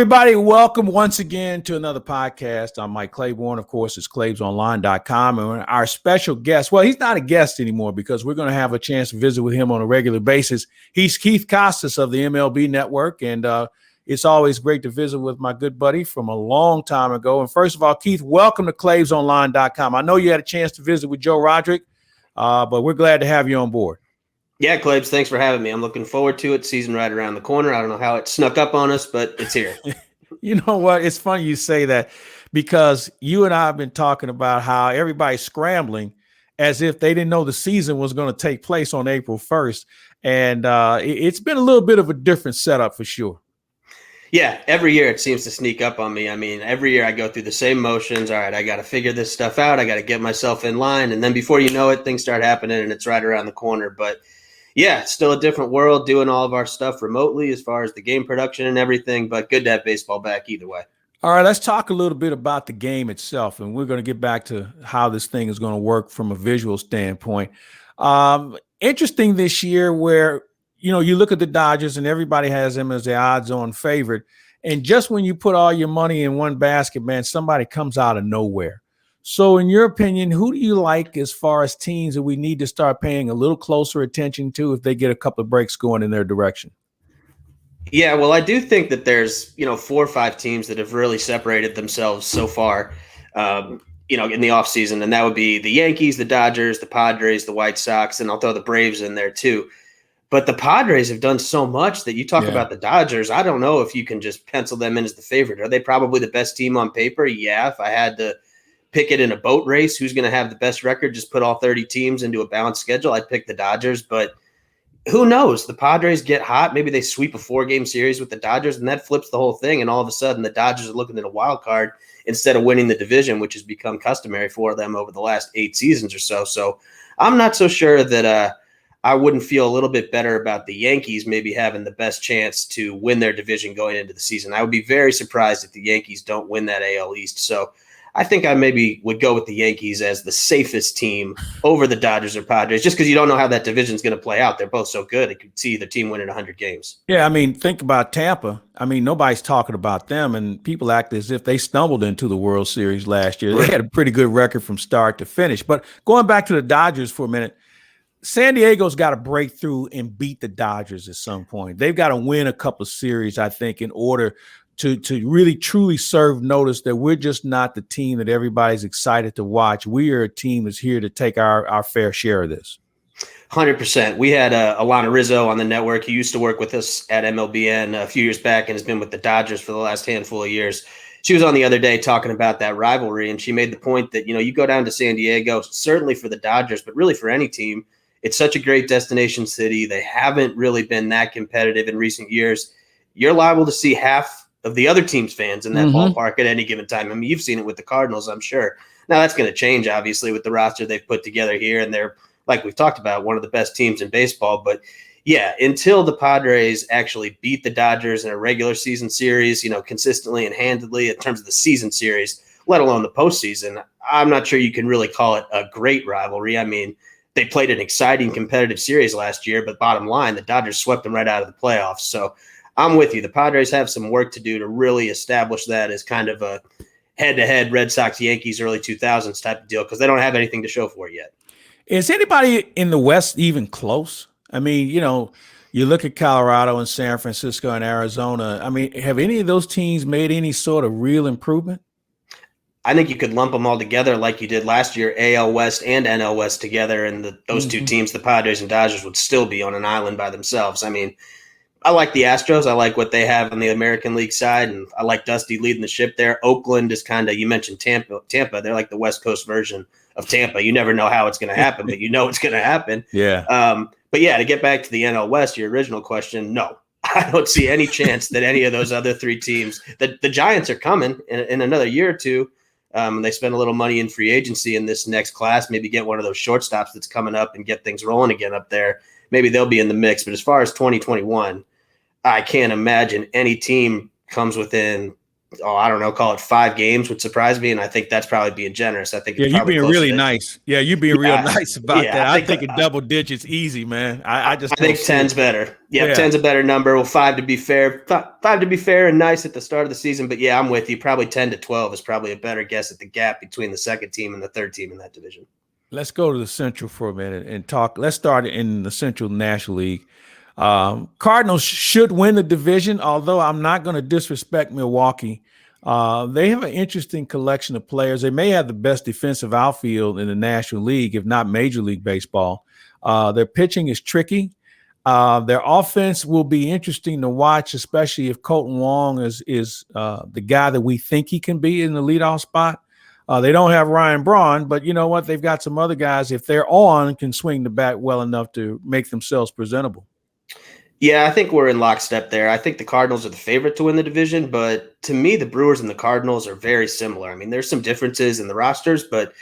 Everybody, welcome once again to another podcast. I'm Mike Claiborne. Of course, it's ClaibsOnline.com. And our special guest, well, he's not a guest anymore because we're going to have a chance to visit with him on a regular basis. He's Keith Costas of the MLB Network, and it's always great to visit with my good buddy from a long time ago. And first of all, Keith, welcome to ClaibsOnline.com. I know you had a chance to visit with Joe Roderick, but we're glad to have you on board. Yeah, Claibs, thanks for having me. I'm looking forward to it. Season right around the corner. I don't know how it snuck up on us, but it's here. You know what? It's funny you say that because you and I have been talking about how everybody's scrambling as if they didn't know the season was going to take place on April 1st. And it's been a little bit of a different setup for sure. Yeah, every year it seems to sneak up on me. I mean, every year I go through the same motions. All right, I got to figure this stuff out. I got to get myself in line. And then before you know it, things start happening and it's right around the corner. But yeah, it's still a different world doing all of our stuff remotely as far as the game production and everything, but good to have baseball back either way. All right, let's talk a little bit about the game itself, and we're going to get back to how this thing is going to work from a visual standpoint. Interesting this year where, you know, you look at the Dodgers and everybody has them as the odds-on favorite, and just when you put all your money in one basket, man, somebody comes out of nowhere. So in your opinion, who do you like as far as teams that we need to start paying a little closer attention to if they get a couple of breaks going in their direction? Yeah, well, I do think that there's, 4 or 5 teams that have really separated themselves so far, in the offseason. And that would be the Yankees, the Dodgers, the Padres, the White Sox, and I'll throw the Braves in there too. But the Padres have done so much that you talk about the Dodgers. I don't know if you can just pencil them in as the favorite. Are they probably the best team on paper? Yeah, if I had to pick it in a boat race, who's going to have the best record, just put all 30 teams into a balanced schedule, I'd pick the Dodgers. But who knows? The Padres get hot. Maybe they sweep a 4-game series with the Dodgers, and that flips the whole thing. And all of a sudden, the Dodgers are looking at a wild card instead of winning the division, which has become customary for them over the last 8 seasons or so. So I'm not so sure that I wouldn't feel a little bit better about the Yankees maybe having the best chance to win their division going into the season. I would be very surprised if the Yankees don't win that AL East. So I think I maybe would go with the Yankees as the safest team over the Dodgers or Padres, just because you don't know how that division is going to play out. They're both so good. You could see the team winning 100 games. Yeah, I mean, think about Tampa. I mean, nobody's talking about them, and people act as if they stumbled into the World Series last year. They had a pretty good record from start to finish. But going back to the Dodgers for a minute, San Diego's got to break through and beat the Dodgers at some point. They've got to win a couple of series, I think, in order to really truly serve notice that we're just not the team that everybody's excited to watch. We are a team that's here to take our fair share of this. 100%. We had Alana Rizzo on the network. He used to work with us at MLBN a few years back and has been with the Dodgers for the last handful of years. She was on the other day talking about that rivalry, and she made the point that, you go down to San Diego, certainly for the Dodgers, but really for any team, it's such a great destination city. They haven't really been that competitive in recent years. You're liable to see half of the other team's fans in that ballpark at any given time. I mean, you've seen it with the Cardinals, I'm sure. Now that's going to change, obviously, with the roster they've put together here, and they're, like we've talked about, one of the best teams in baseball. But yeah, until the Padres actually beat the Dodgers in a regular season series, consistently and handedly in terms of the season series, let alone the postseason, I'm not sure you can really call it a great rivalry. I mean, they played an exciting competitive series last year, but bottom line, the Dodgers swept them right out of the playoffs. So I'm with you. The Padres have some work to do to really establish that as kind of a head-to-head Red Sox-Yankees early 2000s type of deal, because they don't have anything to show for it yet. Is anybody in the West even close? I mean, you look at Colorado and San Francisco and Arizona. I mean, have any of those teams made any sort of real improvement? I think you could lump them all together like you did last year, AL West and NL West together, and those two teams, the Padres and Dodgers, would still be on an island by themselves. I mean, I like the Astros. I like what they have on the American League side, and I like Dusty leading the ship there. Oakland is kind of, you mentioned Tampa. They're like the West Coast version of Tampa. You never know how it's going to happen, but you know it's going to happen. Yeah. But yeah, to get back to the NL West, your original question, no. I don't see any chance that any of those other 3 teams, that the Giants are coming in another year or two. They spend a little money in free agency in this next class, maybe get one of those shortstops that's coming up and get things rolling again up there. Maybe they'll be in the mix. But as far as 2021, I can't imagine any team comes within I don't know, call it 5 games would surprise me. And I think that's probably being generous. I think Yeah, it's you probably being closer really to, nice. Yeah, you being real yeah, nice about yeah, that. I think a double digits easy, man. I just I don't think see 10's it. better. Yep, Yeah. 10's a better number. Well, 5 to be fair. 5 to be fair and nice at the start of the season. But yeah, I'm with you. Probably 10 to 12 is probably a better guess at the gap between the second team and the third team in that division. Let's go to the Central for a minute and talk. Let's start in the Central National League. Cardinals should win the division, although I'm not going to disrespect Milwaukee. They have an interesting collection of players. They may have the best defensive outfield in the National League, if not Major League Baseball. Their pitching is tricky. Their offense will be interesting to watch, especially if Colton Wong is the guy that we think he can be in the leadoff spot. They don't have Ryan Braun, but you know what? They've got some other guys, if they're on, can swing the bat well enough to make themselves presentable. Yeah, I think we're in lockstep there. I think the Cardinals are the favorite to win the division, but to me, the Brewers and the Cardinals are very similar. I mean, there's some differences in the rosters, but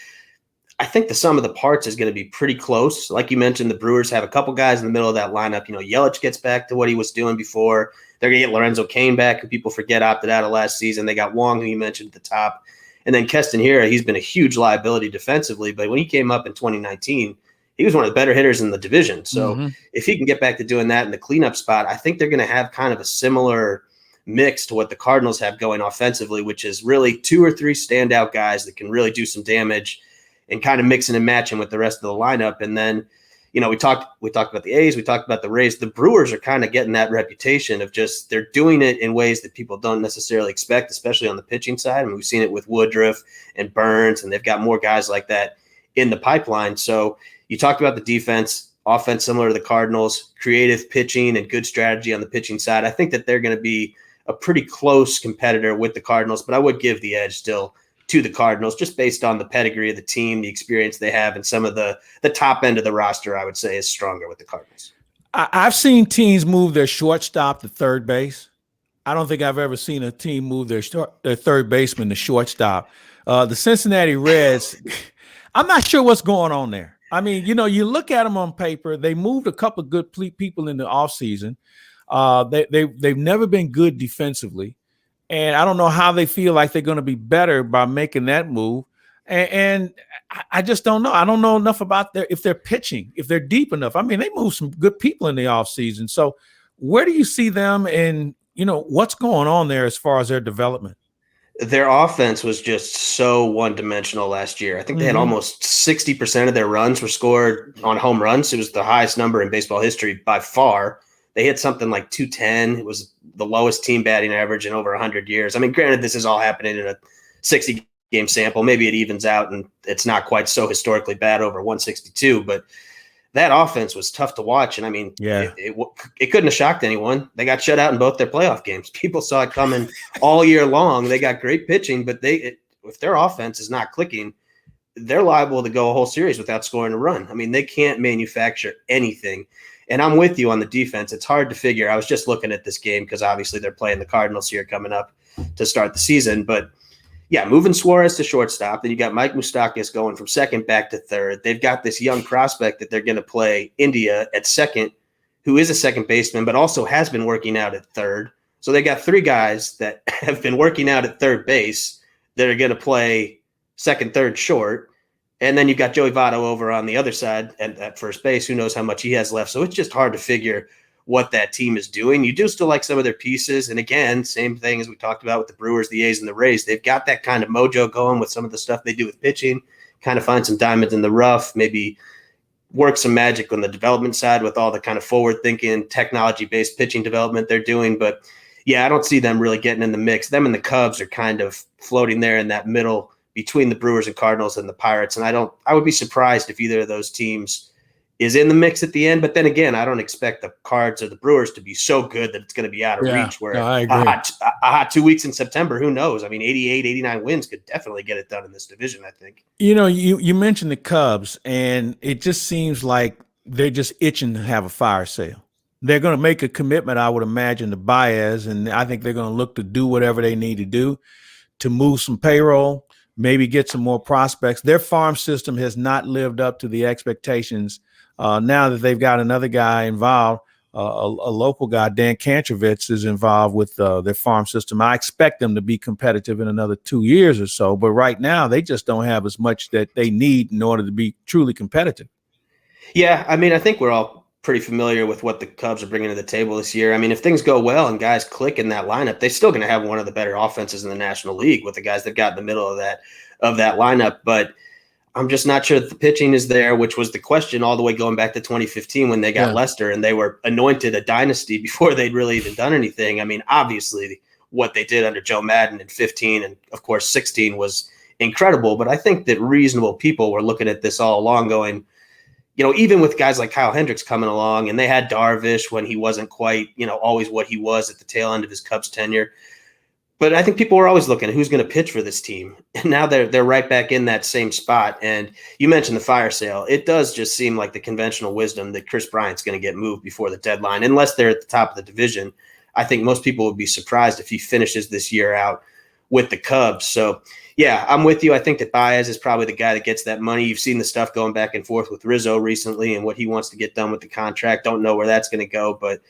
I think the sum of the parts is going to be pretty close. Like you mentioned, the Brewers have a couple guys in the middle of that lineup. Yelich gets back to what he was doing before. They're going to get Lorenzo Cain back, who people forget opted out of last season. They got Wong, who you mentioned at the top. And then Keston Hiura, he's been a huge liability defensively, but when he came up in 2019, he was one of the better hitters in the division. So if he can get back to doing that in the cleanup spot, I think they're going to have kind of a similar mix to what the Cardinals have going offensively, which is really 2 or 3 standout guys that can really do some damage and kind of mixing and matching with the rest of the lineup. And then, we talked about the A's, we talked about the Rays. The Brewers are kind of getting that reputation of just they're doing it in ways that people don't necessarily expect, especially on the pitching side. I mean, we've seen it with Woodruff and Burns, and they've got more guys like that in the pipeline. So you talked about the defense, offense similar to the Cardinals, creative pitching and good strategy on the pitching side. I think that they're going to be a pretty close competitor with the Cardinals, but I would give the edge still to the Cardinals just based on the pedigree of the team, the experience they have, and some of the top end of the roster, I would say, is stronger with the Cardinals. I've seen teams move their shortstop to third base. I don't think I've ever seen a team move their third baseman to shortstop. The Cincinnati Reds, I'm not sure what's going on there. I mean, you look at them on paper, they moved a couple of good people in the offseason. They've never been good defensively. And I don't know how they feel like they're going to be better by making that move. And I just don't know. I don't know enough about if they're pitching, if they're deep enough. I mean, they moved some good people in the offseason. So where do you see them and, what's going on there as far as their development? Their offense was just so one-dimensional last year. I think they had almost 60% of their runs were scored on home runs. It was the highest number in baseball history by far. They hit something like 210. It was the lowest team batting average in over 100 years. I mean, granted, this is all happening in a 60-game sample. Maybe it evens out, and it's not quite so historically bad over 162. But that offense was tough to watch. And, I mean, it couldn't have shocked anyone. They got shut out in both their playoff games. People saw it coming all year long. They got great pitching, but if their offense is not clicking, they're liable to go a whole series without scoring a run. I mean, they can't manufacture anything. And I'm with you on the defense. It's hard to figure. I was just looking at this game because obviously they're playing the Cardinals here coming up to start the season. But, yeah, moving Suarez to shortstop. Then you got Mike Moustakas going from second back to third. They've got this young prospect that they're going to play India at second, who is a second baseman but also has been working out at third. So they got 3 guys that have been working out at third base that are going to play second, third, short. And then you've got Joey Votto over on the other side at first base. Who knows how much he has left. So it's just hard to figure what that team is doing. You do still like some of their pieces. And again, same thing as we talked about with the Brewers, the A's, and the Rays. They've got that kind of mojo going with some of the stuff they do with pitching, kind of find some diamonds in the rough, maybe work some magic on the development side with all the kind of forward-thinking, technology-based pitching development they're doing. But, yeah, I don't see them really getting in the mix. Them and the Cubs are kind of floating there in that middle between the Brewers and Cardinals and the Pirates. And I would be surprised if either of those teams is in the mix at the end. But then again, I don't expect the Cards or the Brewers to be so good that it's going to be out of reach where I agree. A hot 2 weeks in September, who knows? I mean, 88, 89 wins could definitely get it done in this division, I think. You mentioned the Cubs, and it just seems like they're just itching to have a fire sale. They're going to make a commitment, I would imagine, to Baez, and I think they're going to look to do whatever they need to do to move some payroll, maybe get some more prospects. Their farm system has not lived up to the expectations. Now that they've got another guy involved, a local guy, Dan Kantrovitz, is involved with their farm system. I expect them to be competitive in another 2 years or so, but right now they just don't have as much that they need in order to be truly competitive. Yeah, I mean, I think we're all pretty familiar with what the Cubs are bringing to the table this year. I mean, if things go well and guys click in that lineup, they're still going to have one of the better offenses in the National League with the guys that got in the middle of that lineup. But I'm just not sure that the pitching is there, which was the question all the way going back to 2015 when they got Lester and they were anointed a dynasty before they'd really even done anything. I mean, obviously what they did under Joe Madden in 15 and, of course, 16 was incredible. But I think that reasonable people were looking at this all along going, even with guys like Kyle Hendricks coming along, and they had Darvish when he wasn't quite, always what he was at the tail end of his Cubs tenure. But I think people were always looking at who's going to pitch for this team. And now they're right back in that same spot. And you mentioned the fire sale. It does just seem like the conventional wisdom that Chris Bryant's going to get moved before the deadline, unless they're at the top of the division. I think most people would be surprised if he finishes this year out with the Cubs. So, yeah, I'm with you. I think that Baez is probably the guy that gets that money. You've seen the stuff going back and forth with Rizzo recently and what he wants to get done with the contract. Don't know where that's going to go, but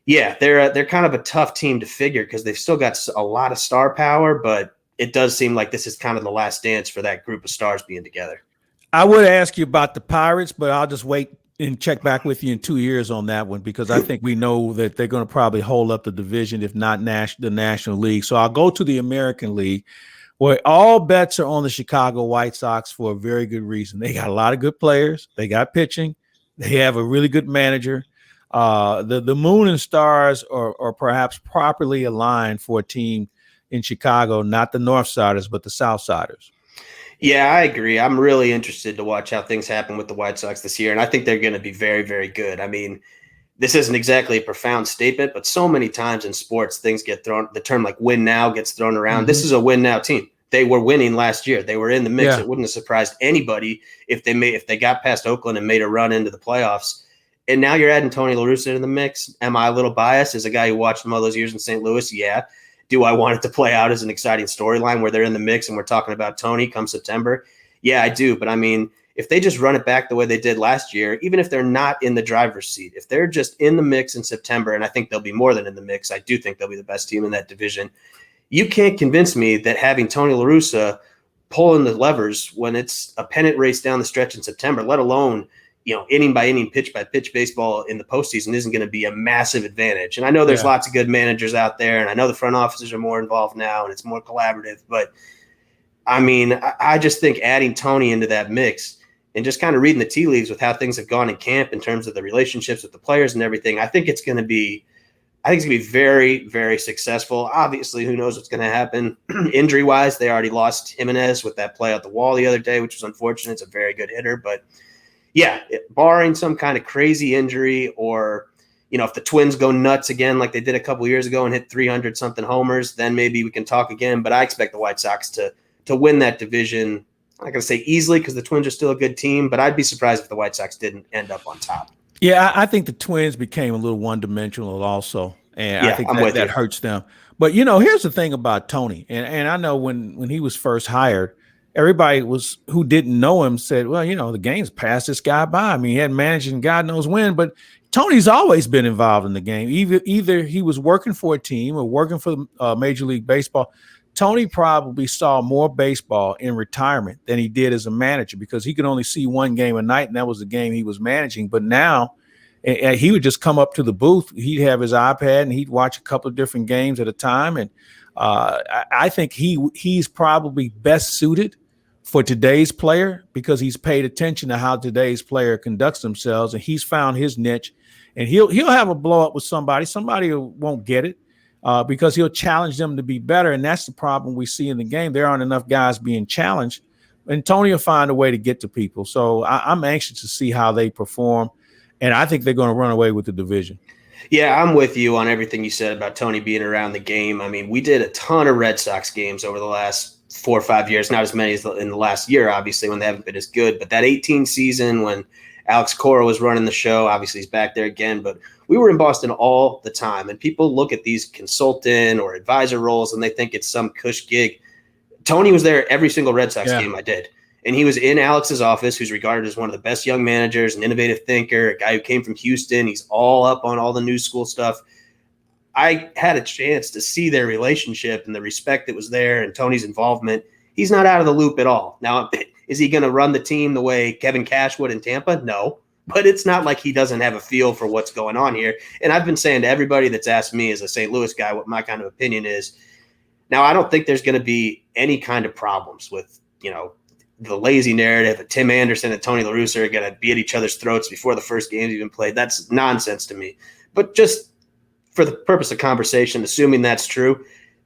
yeah, they're kind of a tough team to figure because they've still got a lot of star power, but it does seem like this is kind of the last dance for that group of stars being together. I would ask you about the Pirates, but I'll just wait and check back with you in 2 years on that one because I think we know that they're going to probably hold up the division, if not the National League. So I'll go to the American League, where all bets are on the Chicago White Sox for a very good reason. They got a lot of good players. They got pitching. They have a really good manager. The moon and stars are perhaps properly aligned for a team in Chicago, not the North Siders, but the South Siders. Yeah, I agree. I'm really interested to watch how things happen with the White Sox this year, and I think they're going to be very, very good. I mean, this isn't exactly a profound statement, but so many times in sports, things get thrown. The term like win now gets thrown around. Mm-hmm. This is a win now team. They were winning last year. They were in the mix. Yeah. It wouldn't have surprised anybody if they got past Oakland and made a run into the playoffs. And now you're adding Tony La Russa into the mix. Am I a little biased as a guy who watched them all those years in St. Louis? Yeah. Do I want it to play out as an exciting storyline where they're in the mix and we're talking about Tony come September? Yeah, I do. But I mean, if they just run it back the way they did last year, even if they're not in the driver's seat, if they're just in the mix in September, and I think they'll be more than in the mix, I do think they'll be the best team in that division. You can't convince me that having Tony La Russa pulling the levers when it's a pennant race down the stretch in September, let alone inning by inning, pitch by pitch baseball in the postseason isn't going to be a massive advantage. And I know there's lots of good managers out there, and I know the front offices are more involved now and it's more collaborative. But I mean, I just think adding Tony into that mix and just kind of reading the tea leaves with how things have gone in camp in terms of the relationships with the players and everything, I think it's going to be very, very successful. Obviously, who knows what's going to happen injury wise. They already lost Jimenez with that play out the wall the other day, which was unfortunate. It's a very good hitter, but yeah, barring some kind of crazy injury or, if the Twins go nuts again like they did a couple years ago and hit 300-something homers, then maybe we can talk again. But I expect the White Sox to win that division. I'm not going to say easily because the Twins are still a good team, but I'd be surprised if the White Sox didn't end up on top. Yeah, I think the Twins became a little one-dimensional also, and I think that hurts them. But, here's the thing about Tony, and I know when he was first hired, everybody who didn't know him said, well, the game's passed this guy by. I mean, he hadn't managed in God knows when, but Tony's always been involved in the game. Either he was working for a team or working for Major League Baseball. Tony probably saw more baseball in retirement than he did as a manager because he could only see one game a night, and that was the game he was managing. But now he would just come up to the booth. He'd have his iPad, and he'd watch a couple of different games at a time. And I think he's probably best suited for today's player because he's paid attention to how today's player conducts themselves, and he's found his niche. And he'll have a blow up with somebody. Somebody won't get it because he'll challenge them to be better, and that's the problem we see in the game. There aren't enough guys being challenged, and Tony will find a way to get to people. So I'm anxious to see how they perform, and I think they're going to run away with the division. Yeah, I'm with you on everything you said about Tony being around the game. I mean, we did a ton of Red Sox games over the last 4 or 5 years, not as many as in the last year, obviously, when they haven't been as good. But that 18 season when Alex Cora was running the show, obviously he's back there again. But we were in Boston all the time, and people look at these consultant or advisor roles and they think it's some cush gig. Tony was there every single Red Sox game I did. And he was in Alex's office, who's regarded as one of the best young managers, an innovative thinker, a guy who came from Houston. He's all up on all the new school stuff. I had a chance to see their relationship and the respect that was there and Tony's involvement. He's not out of the loop at all. Now, is he going to run the team the way Kevin Cash would in Tampa? No. But it's not like he doesn't have a feel for what's going on here. And I've been saying to everybody that's asked me as a St. Louis guy what my kind of opinion is. Now, I don't think there's going to be any kind of problems with, the lazy narrative of Tim Anderson and Tony La Russa are going to be at each other's throats before the first game's even played. That's nonsense to me. But just for the purpose of conversation, assuming that's true,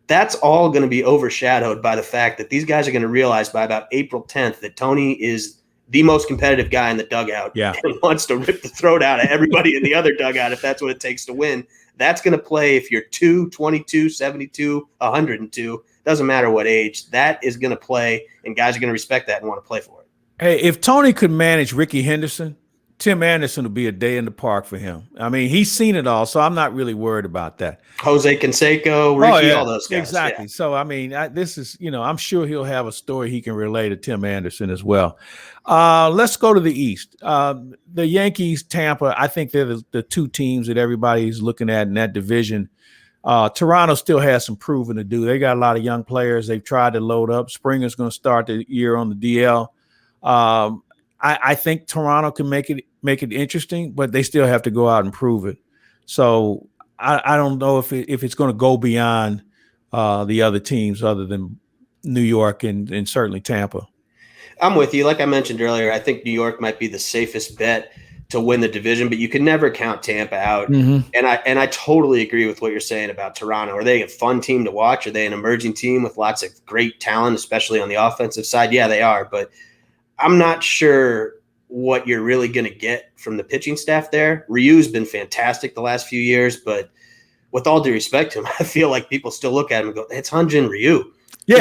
that's all going to be overshadowed by the fact that these guys are going to realize by about April 10th that Tony is the most competitive guy in the dugout and wants to rip the throat out of everybody in the other dugout if that's what it takes to win. That's going to play if you're 2, 22, 72, 102. Doesn't matter what age. That is going to play, and guys are going to respect that and want to play for it. Hey, if Tony could manage Ricky Henderson, Tim Anderson would be a day in the park for him. I mean, he's seen it all, so I'm not really worried about that. Jose Canseco, Ricky, all those guys. Exactly. Yeah. So, I mean, this is, I'm sure he'll have a story he can relay to Tim Anderson as well. Let's go to the East. The Yankees, Tampa, I think they're the two teams that everybody's looking at in that division. Toronto still has some proving to do. They got a lot of young players. They've tried to load up. Springer's going to start the year on the DL. I think Toronto can make it interesting, but they still have to go out and prove it. So I don't know if it's going to go beyond the other teams other than New York and certainly Tampa. I'm with you. Like I mentioned earlier, I think New York might be the safest bet to win the division, but you can never count Tampa out. Mm-hmm. And I totally agree with what you're saying about Toronto. Are they a fun team to watch? Are they an emerging team with lots of great talent, especially on the offensive side? Yeah, they are, but I'm not sure what you're really going to get from the pitching staff there. Ryu's been fantastic the last few years, but with all due respect to him, I feel like people still look at him and go, it's Hyun-Jin Ryu. Yeah.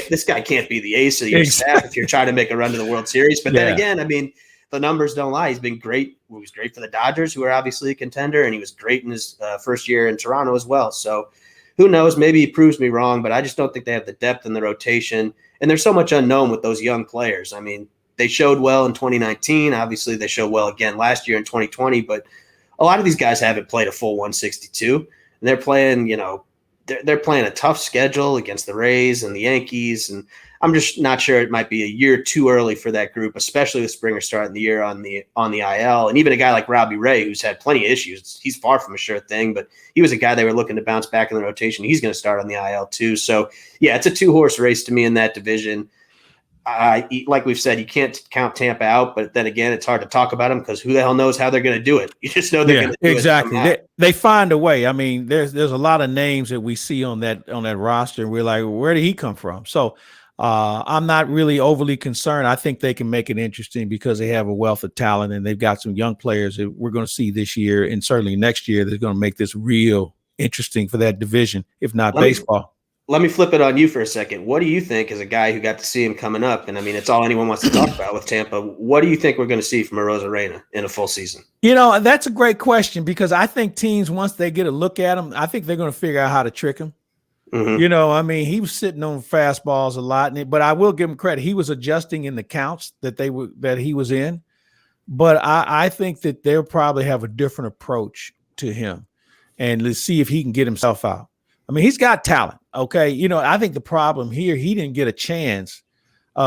This guy can't be the ace of your staff if you're trying to make a run to the World Series. But then again, I mean, the numbers don't lie. He's been great. He was great for the Dodgers, who are obviously a contender, and he was great in his first year in Toronto as well. So who knows? Maybe he proves me wrong, but I just don't think they have the depth in the rotation. And there's so much unknown with those young players. I mean, they showed well in 2019. Obviously, they showed well again last year in 2020. But a lot of these guys haven't played a full 162. And they're playing, they're playing a tough schedule against the Rays and the Yankees. And I'm just not sure. It might be a year too early for that group, especially with Springer starting the year on the IL. And even a guy like Robbie Ray, who's had plenty of issues, he's far from a sure thing, but he was a guy they were looking to bounce back in the rotation. He's going to start on the IL too. So, yeah, it's a two-horse race to me in that division. Like we've said, you can't count Tampa out, but then again, it's hard to talk about them because who the hell knows how they're going to do it? You just know they're going to do exactly. it. Exactly. They find a way. I mean, there's a lot of names that we see on that roster, and we're like, where did he come from? So I'm not really overly concerned. I think they can make it interesting because they have a wealth of talent, and they've got some young players that we're going to see this year and certainly next year that's going to make this real interesting for that division, if not baseball. Let me flip it on you for a second. What do you think, as a guy who got to see him coming up, and I mean, it's all anyone wants to talk about with Tampa, what do you think we're going to see from Arozarena in a full season? That's a great question because I think teams, once they get a look at him, I think they're going to figure out how to trick him. Mm-hmm. I mean, he was sitting on fastballs a lot, but I will give him credit. He was adjusting in the counts that he was in, but I think that they'll probably have a different approach to him, and let's see if he can get himself out. I mean, he's got talent. Okay. I think the problem here, he didn't get a chance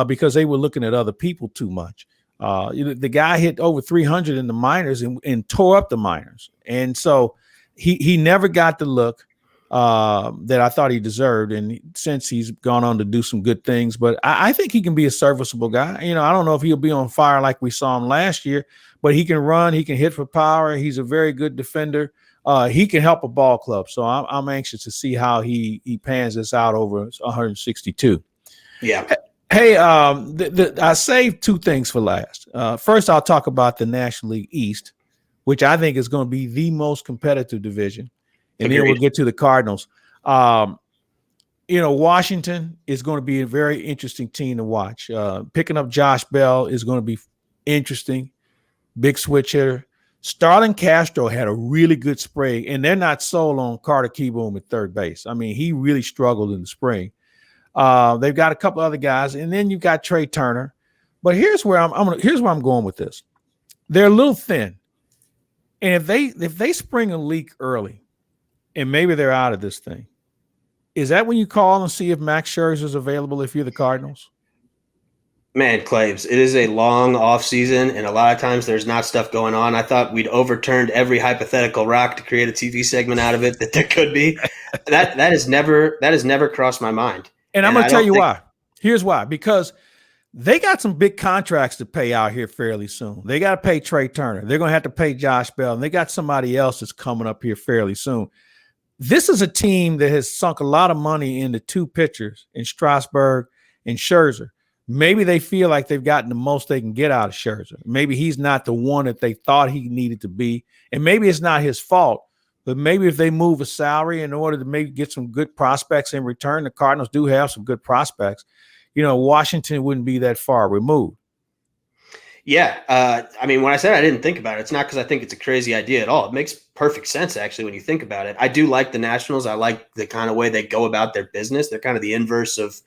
because they were looking at other people too much. The guy hit over 300 in the minors and tore up the minors. And so he never got the look that I thought he deserved. And since he's gone on to do some good things, but I think he can be a serviceable guy. I don't know if he'll be on fire like we saw him last year, but he can run, he can hit for power. He's a very good defender. He can help a ball club. So I'm anxious to see how he pans this out over 162. Yeah. Hey, I saved two things for last. First, I'll talk about the National League East, which I think is going to be the most competitive division. And then we'll get to the Cardinals. Washington is going to be a very interesting team to watch. Picking up Josh Bell is going to be interesting. Big switch hitter. Starlin Castro had a really good spring, and they're not sold on Carter Kieboom at third base. I mean, he really struggled in the spring. They've got a couple other guys, and then you've got Trey Turner. But here's where here's where I'm going with this. They're a little thin. And if they spring a leak early and maybe they're out of this thing, is that when you call and see if Max Scherzer is available if you're the Cardinals? Man, Claves, it is a long off season, and a lot of times there's not stuff going on. I thought we'd overturned every hypothetical rock to create a TV segment out of it that there could be. That has never crossed my mind. And I'm going to tell you why. Here's why. Because they got some big contracts to pay out here fairly soon. They got to pay Trey Turner. They're going to have to pay Josh Bell, and they got somebody else that's coming up here fairly soon. This is a team that has sunk a lot of money into two pitchers in Strasburg and Scherzer. Maybe they feel like they've gotten the most they can get out of Scherzer. Maybe he's not the one that they thought he needed to be. And maybe it's not his fault. But maybe if they move a salary in order to maybe get some good prospects in return, the Cardinals do have some good prospects. Washington wouldn't be that far removed. Yeah. I mean, when I said I didn't think about it, it's not because I think it's a crazy idea at all. It makes perfect sense, actually, when you think about it. I do like the Nationals. I like the kind of way they go about their business. They're kind of the inverse of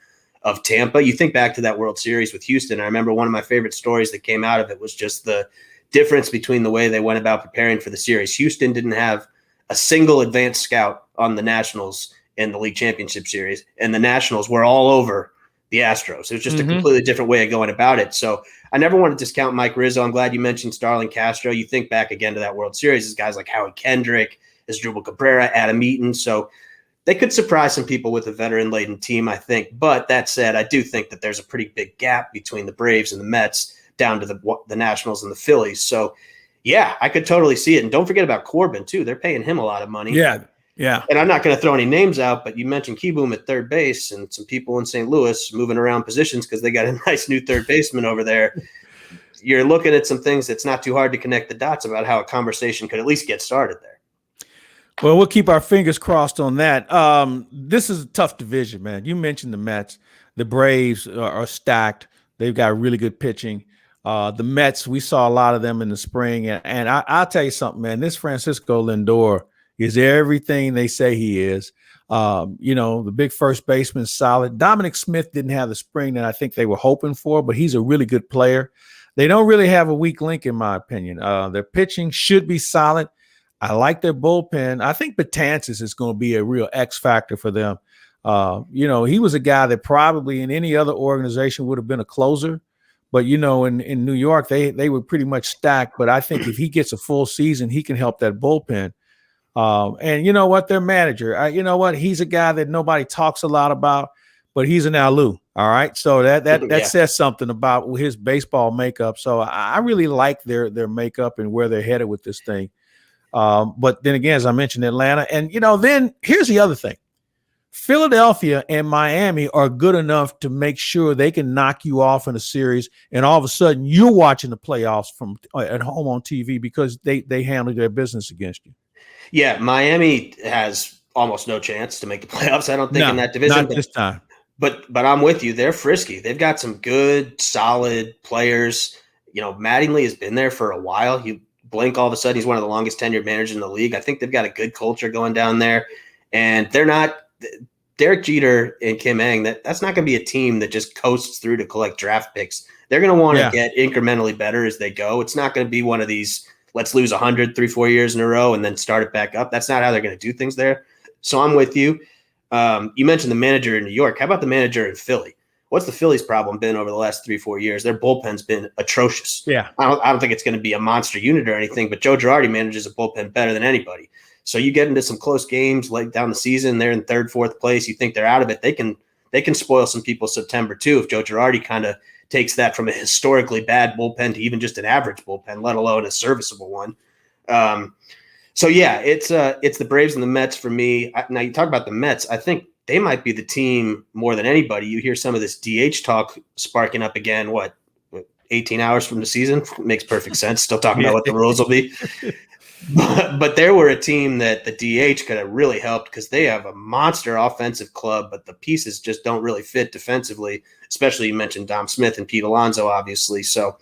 Tampa. You think back to that World Series with Houston. I remember one of my favorite stories that came out of it was just the difference between the way they went about preparing for the series. Houston didn't have a single advanced scout on the Nationals in the league championship series, and the Nationals were all over the Astros. It was just a completely different way of going about it. So I never want to discount Mike Rizzo. I'm glad you mentioned Starlin Castro. You think back again to that World Series, there's guys like Howie Kendrick, Asdrubal Cabrera, Adam Eaton. So they could surprise some people with a veteran-laden team, I think. But that said, I do think that there's a pretty big gap between the Braves and the Mets down to the Nationals and the Phillies. So, yeah, I could totally see it. And don't forget about Corbin, too. They're paying him a lot of money. Yeah. And I'm not going to throw any names out, but you mentioned Keyboom at third base and some people in St. Louis moving around positions because they got a nice new third baseman over there. You're looking at some things that's not too hard to connect the dots about how a conversation could at least get started there. Well, we'll keep our fingers crossed on that. This is a tough division, man. You mentioned the Mets. The Braves are stacked. They've got really good pitching. The Mets, we saw a lot of them in the spring. And I'll tell you something, man. This Francisco Lindor is everything they say he is. The big first baseman, solid. Dominic Smith didn't have the spring that I think they were hoping for, but he's a really good player. They don't really have a weak link, in my opinion. Their pitching should be solid. I like their bullpen. I think Betances is going to be a real X factor for them. He was a guy that probably in any other organization would have been a closer. But, in New York, they were pretty much stacked. But I think if he gets a full season, he can help that bullpen. And you know what? Their manager, he's a guy that nobody talks a lot about, but he's an Alou. All right. So that says something about his baseball makeup. So I really like their makeup and where they're headed with this thing. But then again, as I mentioned, Atlanta, and then here's the other thing. Philadelphia and Miami are good enough to make sure they can knock you off in a series, and all of a sudden you're watching the playoffs from at home on TV because they handle their business against you. Yeah, Miami has almost no chance to make the playoffs, I don't think, in that division. Not this time. But I'm with you. They're frisky. They've got some good, solid players. Mattingly has been there for a while. You blink, all of a sudden he's one of the longest tenured managers in the league. I think they've got a good culture going down there. And they're not – Derek Jeter and Kim Ng, that's not going to be a team that just coasts through to collect draft picks. They're going to want to get incrementally better as they go. It's not going to be one of these let's lose 100 3-4 years in a row and then start it back up. That's not how they're going to do things there. So I'm with you. You mentioned the manager in New York. How about the manager in Philly? What's the Phillies' problem been over the last 3-4 years? Their bullpen's been atrocious. Yeah. I don't think it's going to be a monster unit or anything, but Joe Girardi manages a bullpen better than anybody. So you get into some close games late down the season, they're in third, fourth place. You think they're out of it. They can spoil some people September too if Joe Girardi kind of takes that from a historically bad bullpen to even just an average bullpen, let alone a serviceable one. So yeah, it's the Braves and the Mets for me. Now you talk about the Mets. I think they might be the team more than anybody. You hear some of this DH talk sparking up again. 18 hours from the season makes perfect sense. Still talking about what the rules will be. But there were a team that the DH could have really helped because they have a monster offensive club, but the pieces just don't really fit defensively, especially you mentioned Dom Smith and Pete Alonso, obviously. So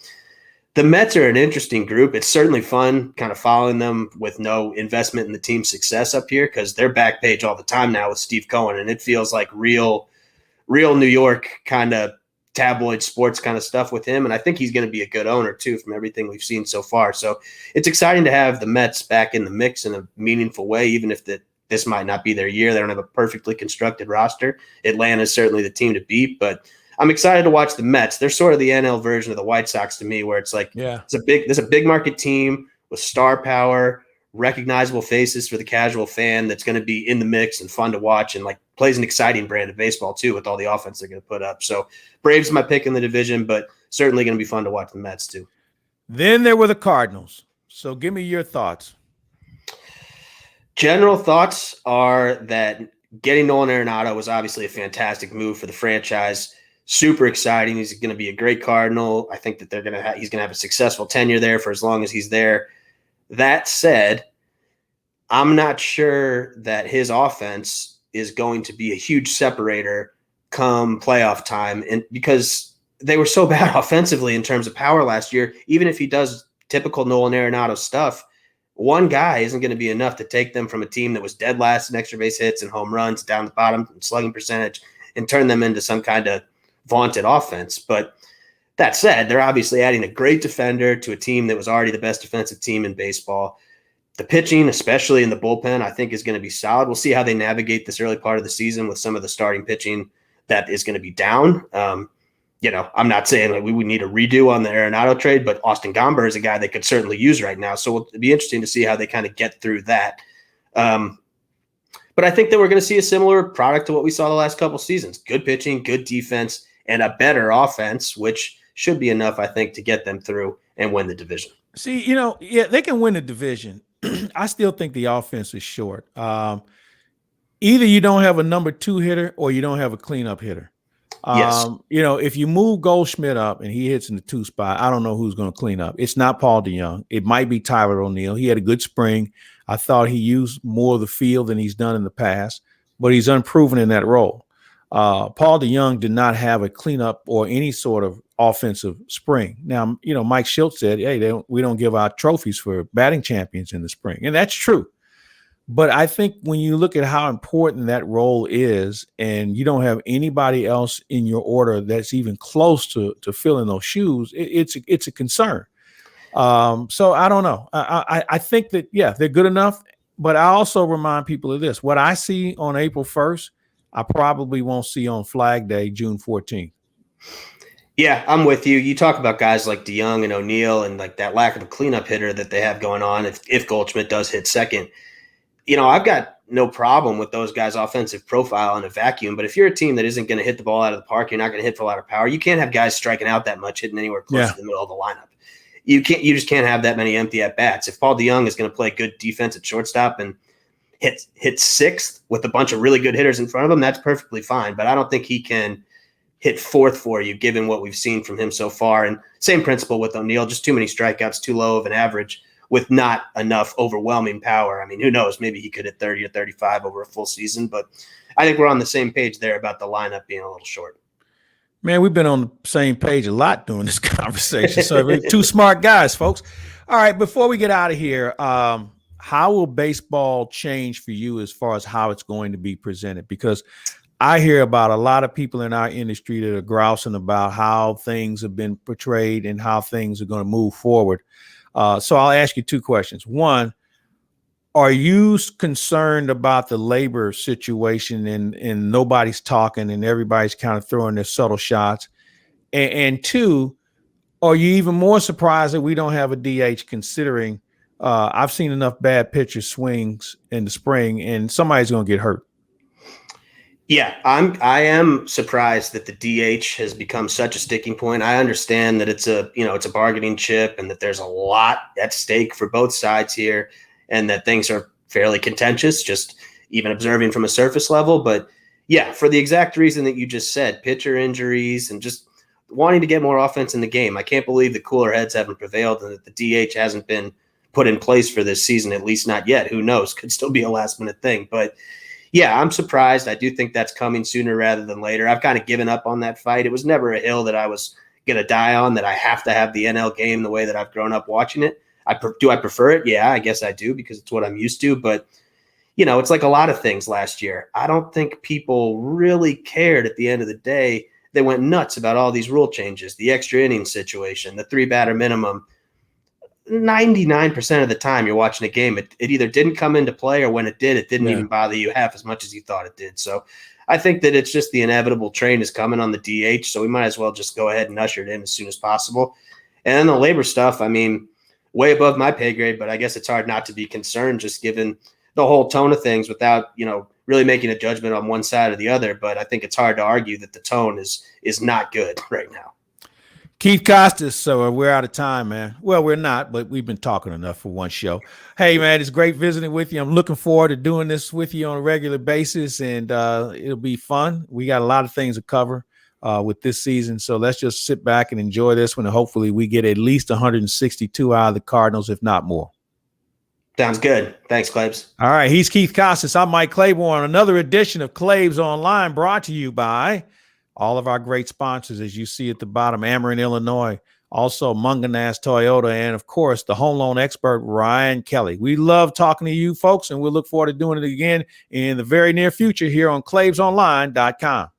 the Mets are an interesting group. It's certainly fun kind of following them with no investment in the team's success up here because they're back page all the time now with Steve Cohen, and it feels like real New York kind of tabloid sports kind of stuff with him. And I think he's going to be a good owner too, from everything we've seen so far. So it's exciting to have the Mets back in the mix in a meaningful way, even if this might not be their year. They don't have a perfectly constructed roster. Atlanta is certainly the team to beat, but I'm excited to watch the Mets. They're sort of the NL version of the White Sox to me, where it's like, there's a big market team with star power, recognizable faces for the casual fan that's going to be in the mix and fun to watch, and like plays an exciting brand of baseball too with all the offense they're going to put up. So Braves my pick in the division, but certainly going to be fun to watch the Mets too. Then there were the Cardinals. So give me your thoughts. General thoughts are that getting Nolan Arenado was obviously a fantastic move for the franchise. Super exciting. He's going to be a great Cardinal. I think that he's going to have a successful tenure there for as long as he's there. That said, I'm not sure that his offense is going to be a huge separator come playoff time, and because they were so bad offensively in terms of power last year, even if he does typical Nolan Arenado stuff, one guy isn't going to be enough to take them from a team that was dead last in extra base hits and home runs down the bottom and slugging percentage and turn them into some kind of vaunted offense. But that said, they're obviously adding a great defender to a team that was already the best defensive team in baseball. The pitching, especially in the bullpen, I think is going to be solid. We'll see how they navigate this early part of the season with some of the starting pitching that is going to be down. I'm not saying like we would need a redo on the Arenado trade, but Austin Gomber is a guy they could certainly use right now. So it'll be interesting to see how they kind of get through that. But I think that we're going to see a similar product to what we saw the last couple seasons. Good pitching, good defense, and a better offense, which should be enough, I think, to get them through and win the division. See, they can win the division. I still think the offense is short. Either you don't have a number 2 hitter or you don't have a cleanup hitter. Yes. If you move Goldschmidt up and he hits in the 2 spot, I don't know who's going to clean up. It's not Paul DeYoung. It might be Tyler O'Neill. He had a good spring. I thought he used more of the field than he's done in the past, but he's unproven in that role. Paul DeYoung did not have a cleanup or any sort of offensive spring. Now, Mike Schultz said, hey, we don't give out trophies for batting champions in the spring. And that's true. But I think when you look at how important that role is, and you don't have anybody else in your order that's even close to filling those shoes, it's a concern. So I don't know. I think that, they're good enough. But I also remind people of this. What I see on April 1st, I probably won't see on Flag Day, June 14th. Yeah, I'm with you. You talk about guys like DeYoung and O'Neill and like that lack of a cleanup hitter that they have going on if Goldschmidt does hit second. I've got no problem with those guys' offensive profile in a vacuum, but if you're a team that isn't going to hit the ball out of the park, you're not going to hit for a lot of power. You can't have guys striking out that much, hitting anywhere close to the middle of the lineup. You just can't have that many empty at bats. If Paul DeYoung is going to play good defense at shortstop and hit sixth with a bunch of really good hitters in front of him, that's perfectly fine. But I don't think he can hit fourth for you, given what we've seen from him so far. And same principle with O'Neill, just too many strikeouts, too low of an average with not enough overwhelming power. I mean, who knows? Maybe he could hit 30 or 35 over a full season, but I think we're on the same page there about the lineup being a little short. Man, we've been on the same page a lot during this conversation. So we're 2 smart guys, folks. All right, before we get out of here, how will baseball change for you as far as how it's going to be presented? Because I hear about a lot of people in our industry that are grousing about how things have been portrayed and how things are going to move forward. So I'll ask you 2 questions. One, are you concerned about the labor situation and nobody's talking and everybody's kind of throwing their subtle shots? And 2, are you even more surprised that we don't have a DH, considering I've seen enough bad pitcher swings in the spring and somebody's going to get hurt? Yeah, I am surprised that the DH has become such a sticking point. I understand that it's a bargaining chip and that there's a lot at stake for both sides here and that things are fairly contentious, just even observing from a surface level. But yeah, for the exact reason that you just said, pitcher injuries and just wanting to get more offense in the game. I can't believe the cooler heads haven't prevailed and that the DH hasn't been put in place for this season, at least not yet. Who knows? Could still be a last minute thing. But yeah, I'm surprised. I do think that's coming sooner rather than later. I've kind of given up on that fight. It was never a hill that I was going to die on, that I have to have the NL game the way that I've grown up watching it. Do I prefer it? Yeah, I guess I do, because it's what I'm used to. But, it's like a lot of things last year. I don't think people really cared at the end of the day they went nuts about all these rule changes, the extra inning situation, the 3-batter minimum. 99% of the time you're watching a game, it either didn't come into play, or when it did, it didn't even bother you half as much as you thought it did. So I think that it's just the inevitable train is coming on the DH. So we might as well just go ahead and usher it in as soon as possible. And then the labor stuff, I mean, way above my pay grade, but I guess it's hard not to be concerned just given the whole tone of things without, really making a judgment on one side or the other. But I think it's hard to argue that the tone is not good right now. Keith Costas, so we're out of time, man. Well, we're not, but we've been talking enough for one show. Hey, man, it's great visiting with you. I'm looking forward to doing this with you on a regular basis, and it'll be fun. We got a lot of things to cover with this season, so let's just sit back and enjoy this one, and hopefully we get at least 162 out of the Cardinals, if not more. Sounds good. Thanks, Claibs. All right, he's Keith Costas. I'm Mike Claiborne. Another edition of Claibs Online brought to you by all of our great sponsors, as you see at the bottom, Ameren, Illinois, also Munganast Toyota, and, of course, the home loan expert, Ryan Kelly. We love talking to you folks, and we'll look forward to doing it again in the very near future here on ClaibsOnline.com.